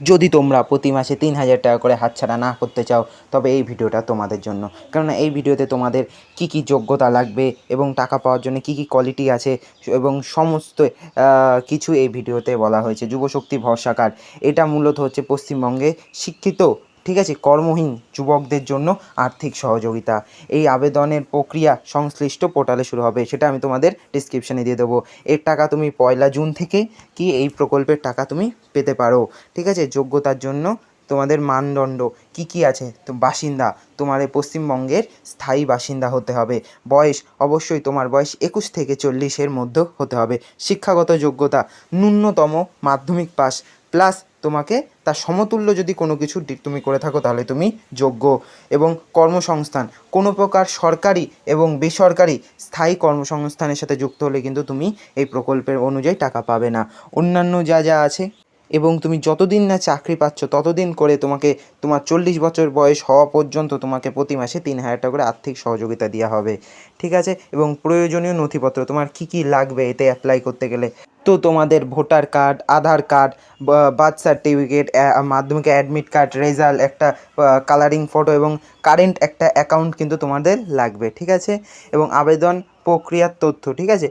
যদি তোমরা প্রতি মাসে ৩,০০০ টাকা করে হাতছাড়া না করতে চাও, তবে এই ভিডিওটা তোমাদের জন্য। কেননা এই ভিডিওতে তোমাদের কী কী যোগ্যতা লাগবে এবং টাকা পাওয়ার জন্য কী কী কোয়ালিটি আছে এবং সমস্ত কিছু এই ভিডিওতে বলা হয়েছে। যুবশক্তি ভরসা কার্ড, এটা মূলত হচ্ছে পশ্চিমবঙ্গে শিক্ষিত, ঠিক আছে, কর্মহীন যুবকদের জন্য আর্থিক সহযোগিতা। এই আবেদনের প্রক্রিয়া সংশ্লিষ্ট পোর্টালে শুরু হবে, সেটা আমি তোমাদের ডিসক্রিপশানে দিয়ে দেবো। এর টাকা তুমি 1 জুন থেকে এই প্রকল্পের টাকা তুমি পেতে পারো, ঠিক আছে। যোগ্যতার জন্য তোমাদের মানদণ্ড কী কী আছে, তো বাসিন্দা, তোমার এই পশ্চিমবঙ্গের স্থায়ী বাসিন্দা হতে হবে। বয়স, অবশ্যই তোমার বয়স 21 থেকে 40-এর মধ্যে হতে হবে। শিক্ষাগত যোগ্যতা, ন্যূনতম মাধ্যমিক পাস প্লাস তোমাকে তার সমতুল্য যদি কোনো কিছু তুমি করে থাকো তাহলে তুমি যোগ্য। এবং কর্মসংস্থান, কোনো প্রকার সরকারি এবং বেসরকারি স্থায়ী কর্মসংস্থানের সাথে যুক্ত হলে কিন্তু তুমি এই প্রকল্পের অনুযায়ী টাকা পাবে না। অন্যান্য যা যা আছে, এবং তুমি যতদিন না চাকরি পাচ্ছ ততদিন করে তোমাকে তোমার 40 বছর বয়স হওয়া পর্যন্ত তোমাকে প্রতি মাসে 3,000 টাকা করে আর্থিক সহযোগিতা দেওয়া হবে, ঠিক আছে। এবং প্রয়োজনীয় নথিপত্র তোমার কী কী লাগবে এতে অ্যাপ্লাই করতে গেলে, তো তোমাদের ভোটার কার্ড, আধার কার্ড, বার্থ সার্টিফিকেট, মাধ্যমিকে অ্যাডমিট কার্ড, রেজাল্ট, একটা কালারিং ফটো এবং কারেন্ট একটা অ্যাকাউন্ট কিন্তু তোমাদের লাগবে, ঠিক আছে। এবং আবেদন প্রক্রিয়ার তথ্য, ঠিক আছে।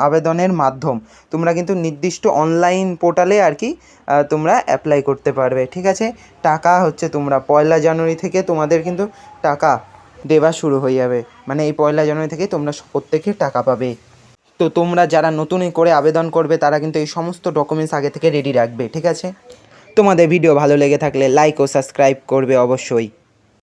আবেদনের মাধ্যম, তোমরা কিন্তু নির্দিষ্ট অনলাইন পোর্টালে আর কি তোমরা অ্যাপ্লাই করতে পারবে, ঠিক আছে। টাকা হচ্ছে তোমরা 1 জানুয়ারি থেকে তোমাদের কিন্তু টাকা দেওয়া শুরু হয়ে যাবে, মানে এই 1 জানুয়ারি থেকে তোমরা প্রত্যেকে টাকা পাবে। তো তোমরা যারা নতুন করে আবেদন করবে তারা কিন্তু এই সমস্ত ডকুমেন্টস আগে থেকে রেডি রাখবে, ঠিক আছে। তোমাদের ভিডিও ভালো লেগে থাকলে লাইক ও সাবস্ক্রাইব করবে অবশ্যই।